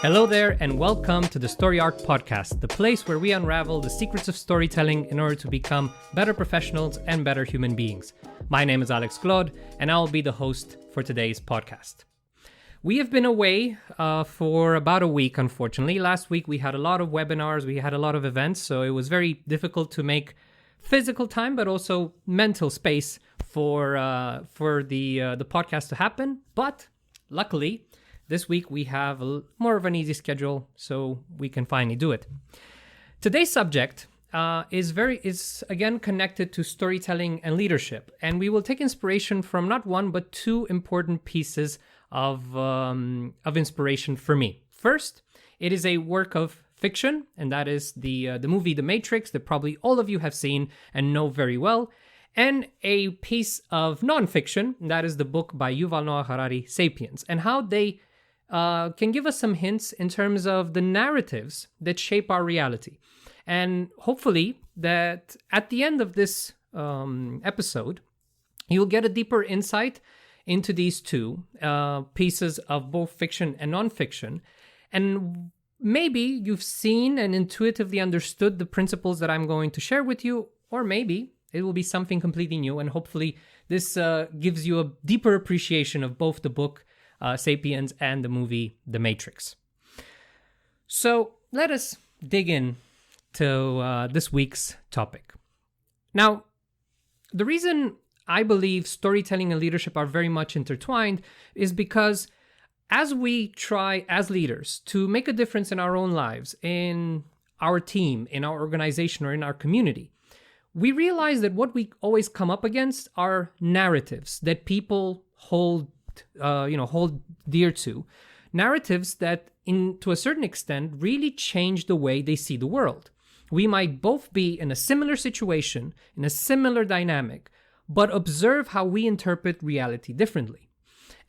Hello there, and welcome to the StoryArc podcast, the place where we unravel the secrets of storytelling in order to become better professionals and better human beings. My name is Alex Glod, and I'll be the host for today's podcast. We have been away for about a week, unfortunately. Last week we had a lot of webinars, we had a lot of events, so it was very difficult to make physical time, but also mental space for the podcast to happen. But luckily, this week we have more of an easy schedule, so we can finally do it. Today's subject is again connected to storytelling and leadership, and we will take inspiration from not one but two important pieces of inspiration for me. First, it is a work of fiction, and that is the movie The Matrix that probably all of you have seen and know very well, and a piece of nonfiction, and that is the book by Yuval Noah Harari, Sapiens, and how they can give us some hints in terms of the narratives that shape our reality. And hopefully that at the end of this episode, you'll get a deeper insight into these two pieces of both fiction and nonfiction. And maybe you've seen and intuitively understood the principles that I'm going to share with you, or maybe it will be something completely new. And hopefully this gives you a deeper appreciation of both the book Sapiens and the movie The Matrix. So let us dig in to this week's topic. Now, the reason I believe storytelling and leadership are very much intertwined is because as we try as leaders to make a difference in our own lives, in our team, in our organization, or in our community, we realize that what we always come up against are narratives that people hold dear to, narratives that, to a certain extent, really change the way they see the world. We might both be in a similar situation, in a similar dynamic, but observe how we interpret reality differently.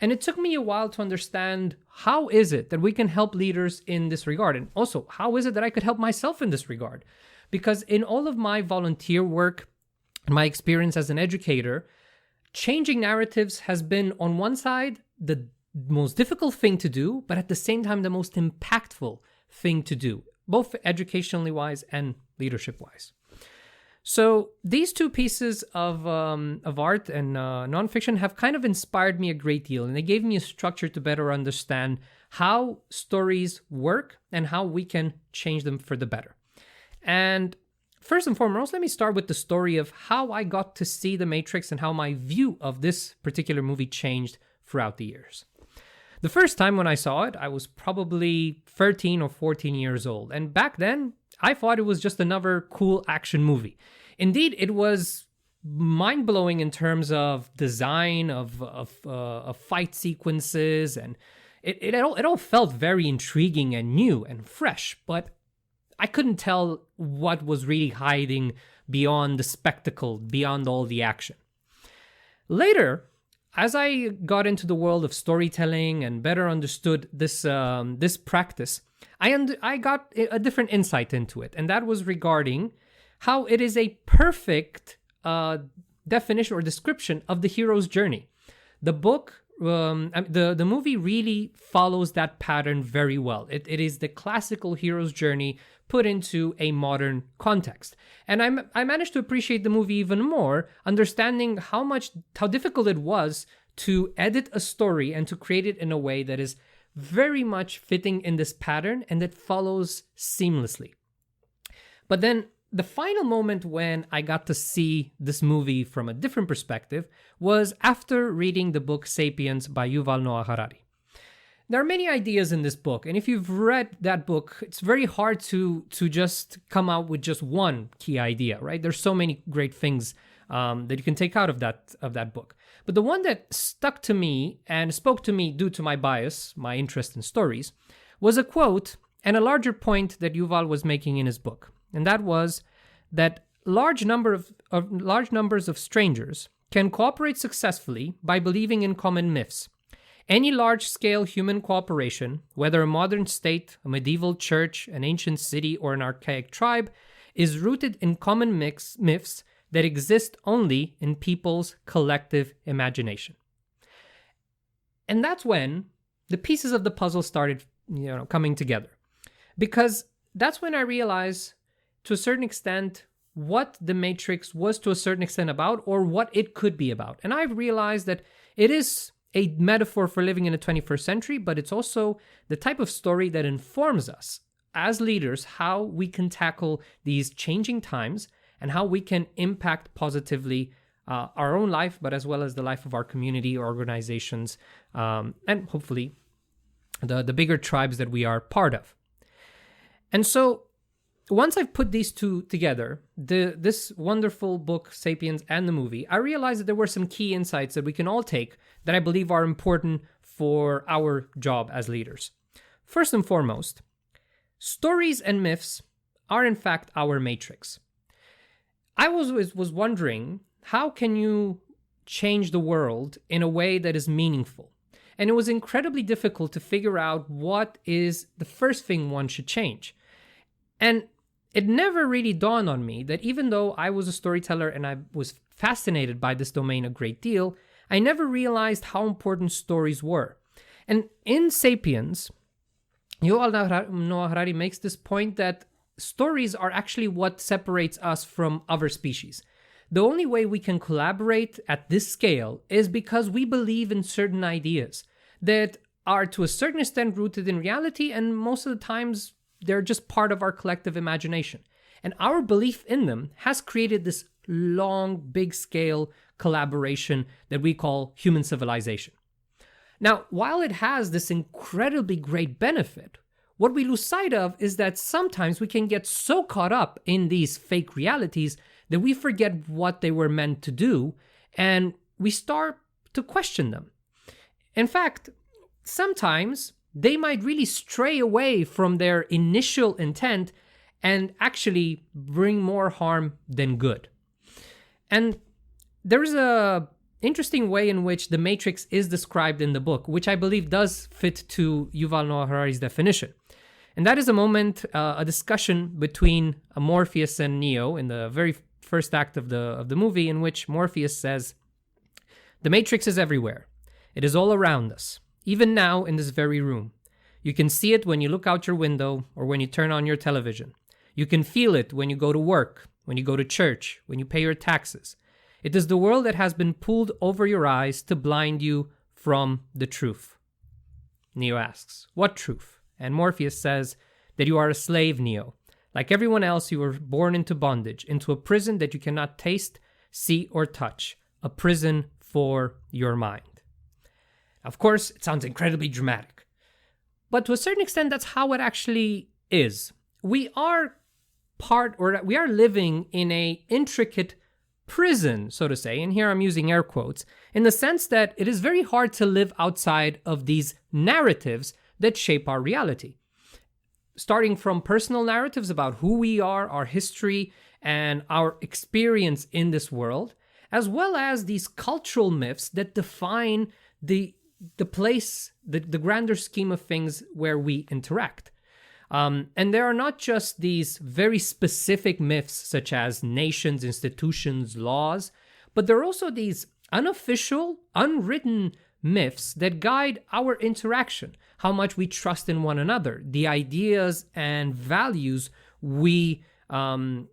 And it took me a while to understand how is it that we can help leaders in this regard, and also how is it that I could help myself in this regard? Because in all of my volunteer work, my experience as an educator, changing narratives has been, on one side, the most difficult thing to do, but at the same time, the most impactful thing to do, both educationally wise and leadership wise. So these two pieces of art and nonfiction have kind of inspired me a great deal, and they gave me a structure to better understand how stories work and how we can change them for the better. And first and foremost, let me start with the story of how I got to see The Matrix and how my view of this particular movie changed throughout the years. The first time when I saw it, I was probably 13 or 14 years old. And back then, I thought it was just another cool action movie. Indeed, it was mind-blowing in terms of design, of fight sequences, and it all felt very intriguing and new and fresh, but I couldn't tell what was really hiding beyond the spectacle, beyond all the action. Later, as I got into the world of storytelling and better understood this practice, I got a different insight into it, and that was regarding how it is a perfect definition or description of the hero's journey. The book, the movie really follows that pattern very well. It is the classical hero's journey put into a modern context. And I managed to appreciate the movie even more, understanding how difficult it was to edit a story and to create it in a way that is very much fitting in this pattern and that follows seamlessly. But then the final moment when I got to see this movie from a different perspective was after reading the book Sapiens by Yuval Noah Harari. There are many ideas in this book, and if you've read that book, it's very hard to just come out with just one key idea, right? There's so many great things that you can take out of that book. But the one that stuck to me and spoke to me due to my bias, my interest in stories, was a quote and a larger point that Yuval was making in his book. And that was that large numbers of strangers can cooperate successfully by believing in common myths. Any large-scale human cooperation, whether a modern state, a medieval church, an ancient city, or an archaic tribe, is rooted in common myths that exist only in people's collective imagination. And that's when the pieces of the puzzle started coming together. Because that's when I realized, to a certain extent, what the Matrix was to a certain extent about, or what it could be about. And I've realized that it is a metaphor for living in the 21st century, but it's also the type of story that informs us as leaders how we can tackle these changing times and how we can impact positively our own life, but as well as the life of our community, organizations, and hopefully the bigger tribes that we are part of. And so once I've put these two together, this wonderful book, Sapiens, and the movie, I realized that there were some key insights that we can all take that I believe are important for our job as leaders. First and foremost, stories and myths are in fact our matrix. I was wondering, how can you change the world in a way that is meaningful? And it was incredibly difficult to figure out what is the first thing one should change. And it never really dawned on me that even though I was a storyteller and I was fascinated by this domain a great deal, I never realized how important stories were. And in Sapiens, Yuval Noah Harari makes this point that stories are actually what separates us from other species. The only way we can collaborate at this scale is because we believe in certain ideas that are to a certain extent rooted in reality, and most of the times they're just part of our collective imagination. And our belief in them has created this long, big-scale collaboration that we call human civilization. Now, while it has this incredibly great benefit, what we lose sight of is that sometimes we can get so caught up in these fake realities that we forget what they were meant to do, and we start to question them. In fact, sometimes they might really stray away from their initial intent and actually bring more harm than good. And there's a interesting way in which the Matrix is described in the book, which I believe does fit to Yuval Noah Harari's definition. And that is a moment, a discussion between Morpheus and Neo in the very first act of the movie, in which Morpheus says, "The Matrix is everywhere. It is all around us, even now in this very room. You can see it when you look out your window or when you turn on your television. You can feel it when you go to work, when you go to church, when you pay your taxes. It is the world that has been pulled over your eyes to blind you from the truth." Neo asks, "What truth?" And Morpheus says that you are a slave, Neo. Like everyone else, you were born into bondage, into a prison that you cannot taste, see, or touch. A prison for your mind. Of course, it sounds incredibly dramatic. But to a certain extent, that's how it actually is. We are living in an intricate prison, so to say, and here I'm using air quotes, in the sense that it is very hard to live outside of these narratives that shape our reality. Starting from personal narratives about who we are, our history, and our experience in this world, as well as these cultural myths that define the place, the grander scheme of things where we interact. And there are not just these very specific myths such as nations, institutions, laws, but there are also these unofficial, unwritten myths that guide our interaction, how much we trust in one another, the ideas and values we to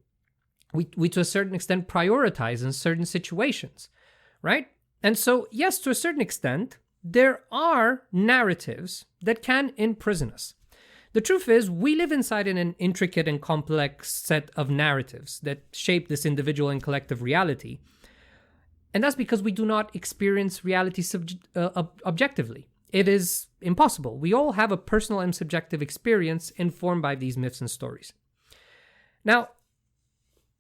a certain extent prioritize in certain situations, right? And so, yes, to a certain extent, there are narratives that can imprison us. The truth is, we live inside an intricate and complex set of narratives that shape this individual and collective reality. And that's because we do not experience reality objectively. It is impossible. We all have a personal and subjective experience informed by these myths and stories. Now,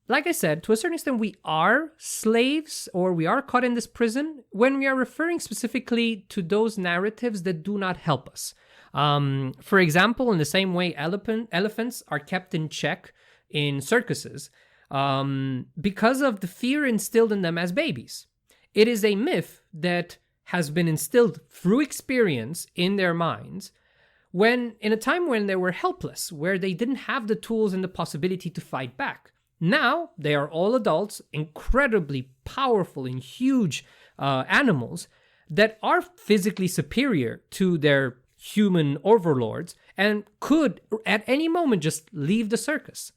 like I said, to a certain extent, we are slaves or we are caught in this prison when we are referring specifically to those narratives that do not help us. For example, in the same way elephants are kept in check in circuses because of the fear instilled in them as babies. It is a myth that has been instilled through experience in their minds when in a time when they were helpless, where they didn't have the tools and the possibility to fight back. Now they are all adults, incredibly powerful and huge animals that are physically superior to their human overlords and could at any moment just leave the circus.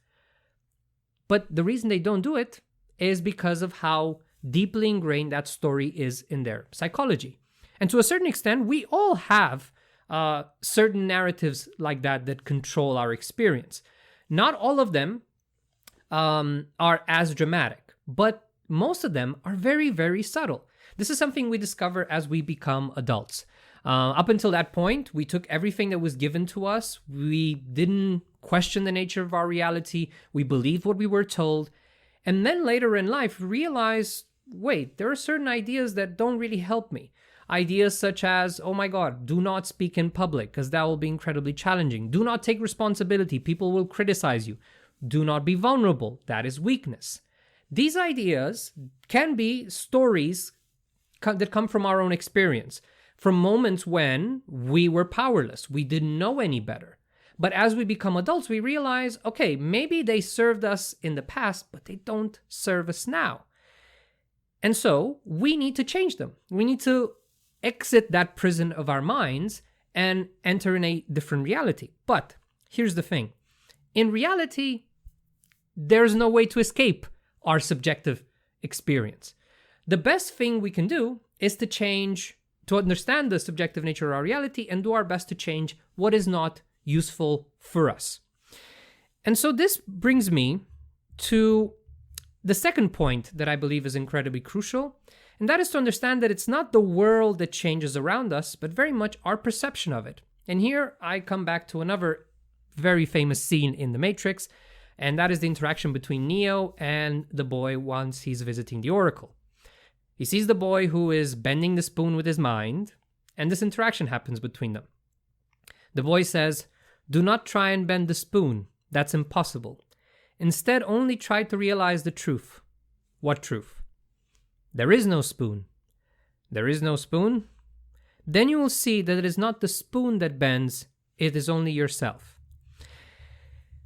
But the reason they don't do it is because of how deeply ingrained that story is in their psychology. And to a certain extent, we all have certain narratives like that control our experience. Not all of them are as dramatic, but most of them are very, very subtle. This is something we discover as we become adults. Up until that point, we took everything that was given to us. We didn't question the nature of our reality. We believed what we were told. And then later in life, realize, wait, there are certain ideas that don't really help me. Ideas such as, oh my God, do not speak in public because that will be incredibly challenging. Do not take responsibility. People will criticize you. Do not be vulnerable. That is weakness. These ideas can be stories that come from our own experience, from moments when we were powerless. We didn't know any better. But as we become adults, we realize, okay, maybe they served us in the past, but they don't serve us now. And so we need to change them. We need to exit that prison of our minds and enter in a different reality. But here's the thing. In reality, there's no way to escape our subjective experience. The best thing we can do is to understand the subjective nature of our reality and do our best to change what is not useful for us. And so this brings me to the second point that I believe is incredibly crucial, and that is to understand that it's not the world that changes around us, but very much our perception of it. And here I come back to another very famous scene in The Matrix, and that is the interaction between Neo and the boy once he's visiting the Oracle. He sees the boy who is bending the spoon with his mind, and this interaction happens between them. The boy says, "Do not try and bend the spoon. That's impossible. Instead, only try to realize the truth." What truth? There is no spoon. There is no spoon? Then you will see that it is not the spoon that bends, it is only yourself.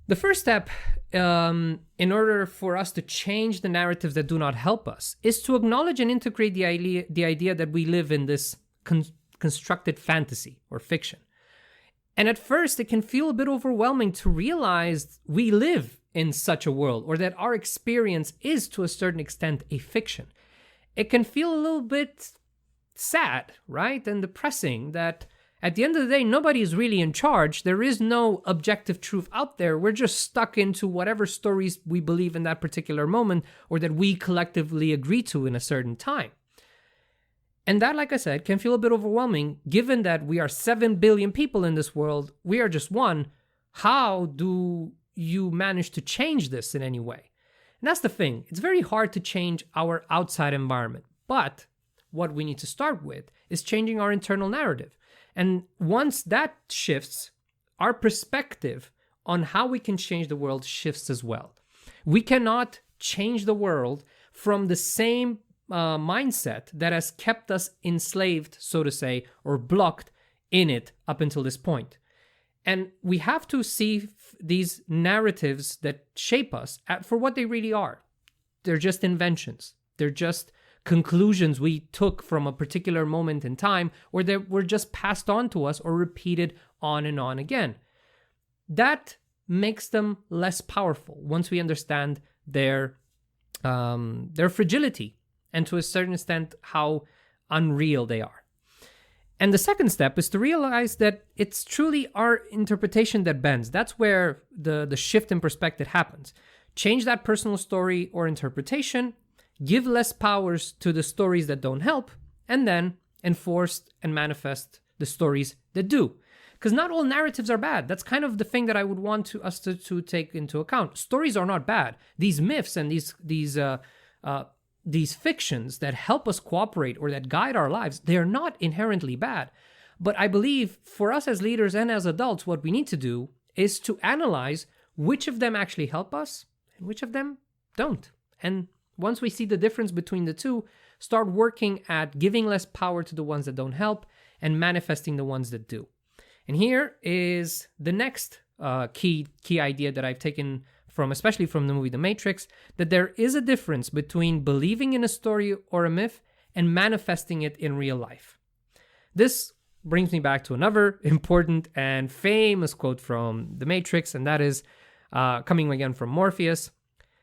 The first step in order for us to change the narratives that do not help us is to acknowledge and integrate the idea that we live in this constructed fantasy or fiction. And at first, it can feel a bit overwhelming to realize we live in such a world, or that our experience is to a certain extent a fiction. It can feel a little bit sad, right? And depressing that at the end of the day, nobody is really in charge. There is no objective truth out there. We're just stuck into whatever stories we believe in that particular moment or that we collectively agree to in a certain time. And that, like I said, can feel a bit overwhelming given that we are 7 billion people in this world. We are just one. How do you manage to change this in any way? And that's the thing. It's very hard to change our outside environment. But what we need to start with is changing our internal narrative. And once that shifts, our perspective on how we can change the world shifts as well. We cannot change the world from the same mindset that has kept us enslaved, so to say, or blocked in it up until this point. And we have to see these narratives that shape us for what they really are. They're just inventions. They're just conclusions we took from a particular moment in time, or that were just passed on to us or repeated on and on again. That makes them less powerful once we understand their fragility and to a certain extent how unreal they are. And the second step is to realize that it's truly our interpretation that bends. That's where the shift in perspective happens. Change that personal story or interpretation, give less powers to the stories that don't help, and then enforce and manifest the stories that do. Because not all narratives are bad. That's kind of the thing that I would want us to take into account. Stories are not bad. These myths and these fictions that help us cooperate or that guide our lives, they are not inherently bad. But I believe for us as leaders and as adults, what we need to do is to analyze which of them actually help us and which of them don't. And once we see the difference between the two, start working at giving less power to the ones that don't help and manifesting the ones that do. And here is the next key idea that I've taken especially from the movie The Matrix, that there is a difference between believing in a story or a myth and manifesting it in real life. This brings me back to another important and famous quote from The Matrix, and that is coming again from Morpheus.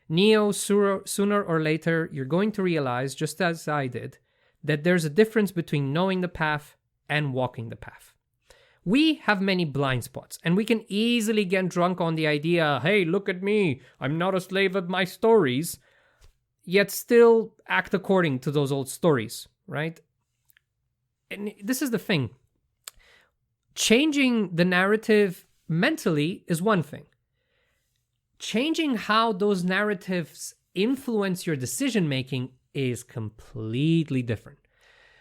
Neo, sooner or later, you're going to realize, just as I did, that there's a difference between knowing the path and walking the path. We have many blind spots, and we can easily get drunk on the idea, hey, look at me, I'm not a slave of my stories, yet still act according to those old stories, right? And this is the thing. Changing the narrative mentally is one thing. Changing how those narratives influence your decision-making is completely different.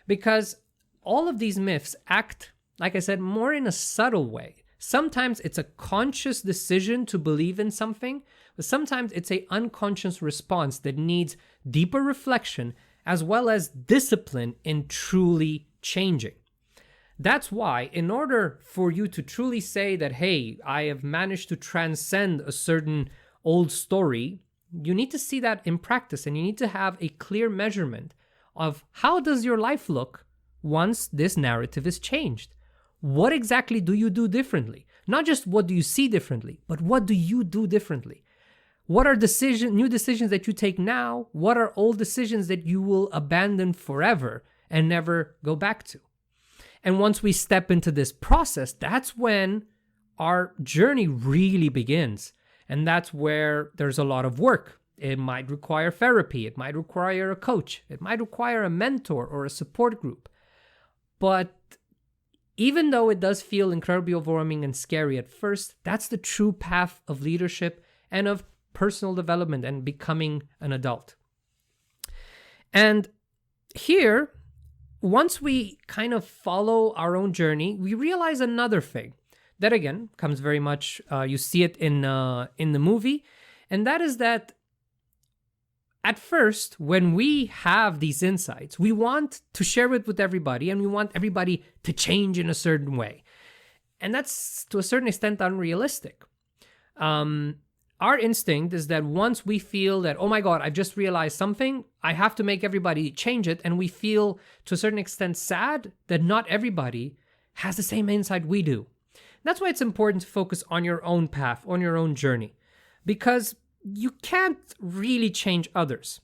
Because all of these myths act, like I said, more in a subtle way. Sometimes it's a conscious decision to believe in something, but sometimes it's an unconscious response that needs deeper reflection as well as discipline in truly changing. That's why, in order for you to truly say that, hey, I have managed to transcend a certain old story, you need to see that in practice, and you need to have a clear measurement of how does your life look once this narrative is changed. What exactly do you do differently? Not just what do you see differently, but what do you do differently? What are new decisions that you take now? What are old decisions that you will abandon forever and never go back to? And once we step into this process, that's when our journey really begins. And that's where there's a lot of work. It might require therapy. It might require a coach. It might require a mentor or a support group. But even though it does feel incredibly overwhelming and scary at first, that's the true path of leadership and of personal development and becoming an adult. And here, once we kind of follow our own journey, we realize another thing that, again, comes very much, you see it in the movie, and that is that at first, when we have these insights, we want to share it with everybody, and we want everybody to change in a certain way. And that's, to a certain extent, unrealistic. Our instinct is that once we feel that, oh my God, I've just realized something, I have to make everybody change it, and we feel, to a certain extent, sad that not everybody has the same insight we do. That's why it's important to focus on your own path, on your own journey, because you can't really change others.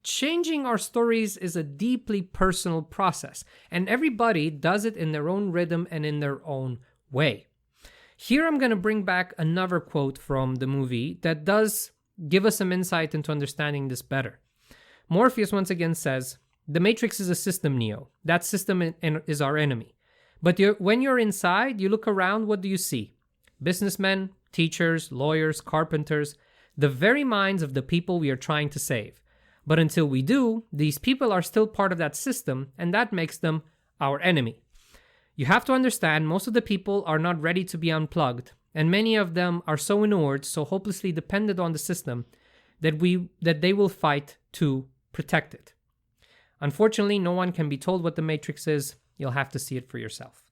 Changing our stories is a deeply personal process, and everybody does it in their own rhythm and in their own way. Here I'm going to bring back another quote from the movie that does give us some insight into understanding this better. Morpheus once again says, "The Matrix is a system, Neo. That system is our enemy. But when you're inside, you look around, what do you see? Businessmen, teachers, lawyers, carpenters, the very minds of the people we are trying to save. But until we do, these people are still part of that system, and that makes them our enemy. You have to understand, most of the people are not ready to be unplugged, and many of them are so inured, so hopelessly dependent on the system, that they will fight to protect it. Unfortunately, no one can be told what the Matrix is. You'll have to see it for yourself."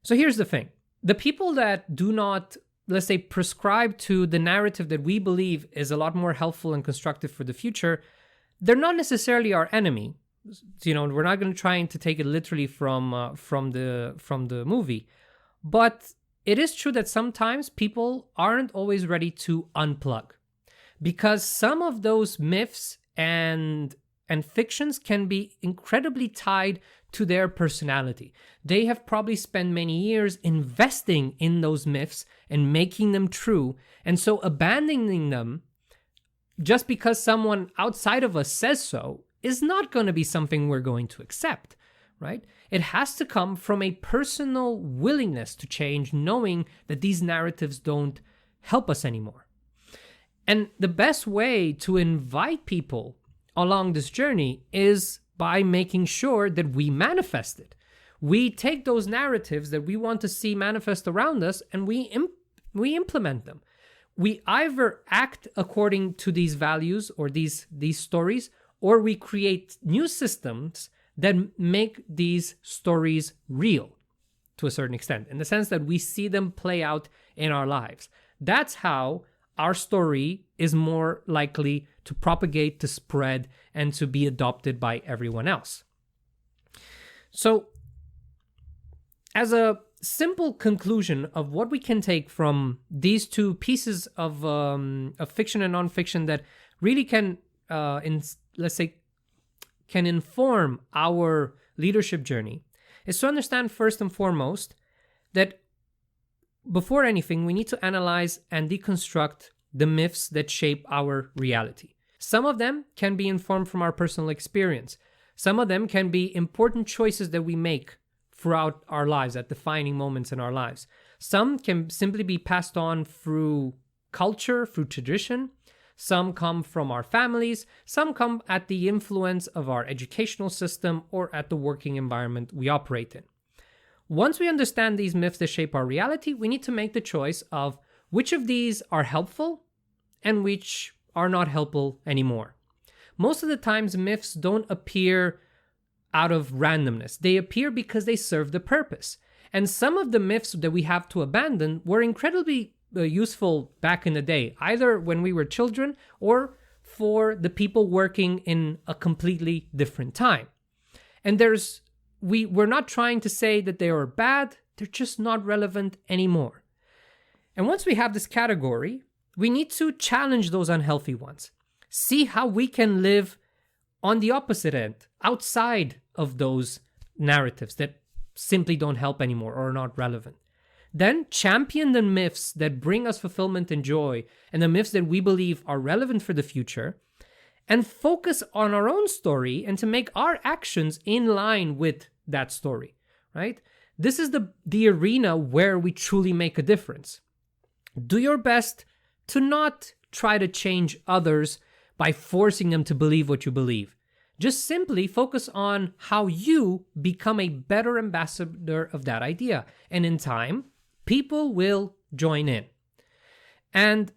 So here's the thing. The people that do not, let's say, prescribe to the narrative that we believe is a lot more helpful and constructive for the future, they're not necessarily our enemy. We're not going to try to take it literally from the movie. But it is true that sometimes people aren't always ready to unplug, because some of those myths and fictions can be incredibly tied to their personality. They have probably spent many years investing in those myths and making them true, and so abandoning them just because someone outside of us says so is not going to be something we're going to accept, right? It has to come from a personal willingness to change, knowing that these narratives don't help us anymore. And the best way to invite people along this journey is by making sure that we manifest it. We take those narratives that we want to see manifest around us and we implement them. We either act according to these values or these stories, or we create new systems that make these stories real to a certain extent, in the sense that we see them play out in our lives. That's how our story is more likely to propagate, to spread, and to be adopted by everyone else. So As a simple conclusion of what we can take from these two pieces of fiction and nonfiction that really can, can inform our leadership journey, is to understand first and foremost that before anything, we need to analyze and deconstruct the myths that shape our reality. Some of them can be informed from our personal experience. Some of them can be important choices that we make throughout our lives, at defining moments in our lives. Some can simply be passed on through culture, through tradition. Some come from our families. Some come at the influence of our educational system or at the working environment we operate in. Once we understand these myths that shape our reality, we need to make the choice of which of these are helpful and which are not helpful anymore. Most of the times, myths don't appear out of randomness. They appear because they serve the purpose. And some of the myths that we have to abandon were incredibly useful back in the day, either when we were children or for the people working in a completely different time. And we're not trying to say that they are bad, they're just not relevant anymore. And once we have this category, we need to challenge those unhealthy ones. See how we can live on the opposite end, outside of those narratives that simply don't help anymore or are not relevant. Then champion the myths that bring us fulfillment and joy and the myths that we believe are relevant for the future, and focus on our own story and to make our actions in line with that story, right? This is the arena where we truly make a difference. Do your best to not try to change others by forcing them to believe what you believe. Just simply focus on how you become a better ambassador of that idea. And in time, people will join in. And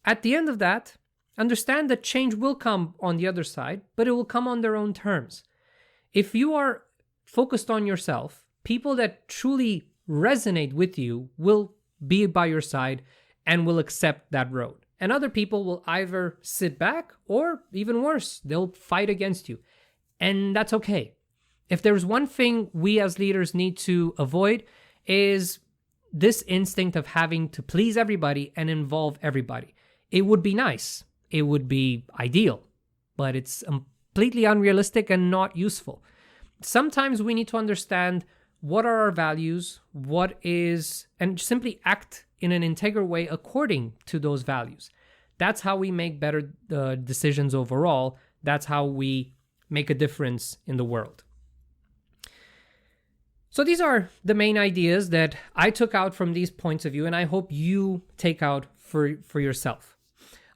at the end of that, understand that change will come on the other side, but it will come on their own terms. If you are focused on yourself, people that truly resonate with you will be by your side and will accept that road. And other people will either sit back or, even worse, they'll fight against you. And that's okay. If there's one thing we as leaders need to avoid, is this instinct of having to please everybody and involve everybody. It would be nice. It would be ideal, but it's completely unrealistic and not useful. Sometimes we need to understand what are our values, and simply act in an integral way according to those values. That's how we make better decisions overall. That's how we make a difference in the world. So these are the main ideas that I took out from these points of view, and I hope you take out for yourself.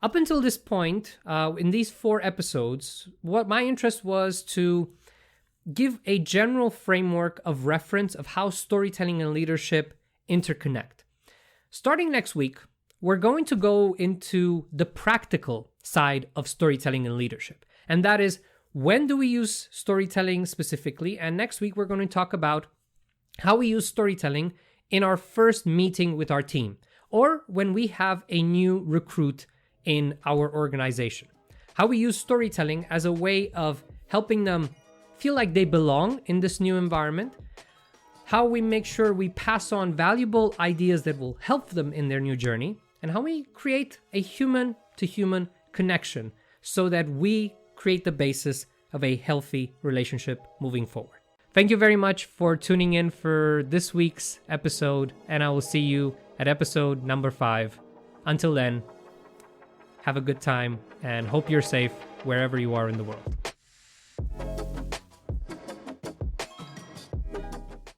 Up until this point, in these 4 episodes, what my interest was to give a general framework of reference of how storytelling and leadership interconnect. Starting next week, we're going to go into the practical side of storytelling and leadership. And that is, when do we use storytelling specifically? And next week, we're going to talk about how we use storytelling in our first meeting with our team, or when we have a new recruit in our organization. How we use storytelling as a way of helping them feel like they belong in this new environment. How we make sure we pass on valuable ideas that will help them in their new journey. And how we create a human-to-human connection so that we create the basis of a healthy relationship moving forward. Thank you very much for tuning in for this week's episode, and I will see you at episode number 5. Until then, have a good time and hope you're safe wherever you are in the world.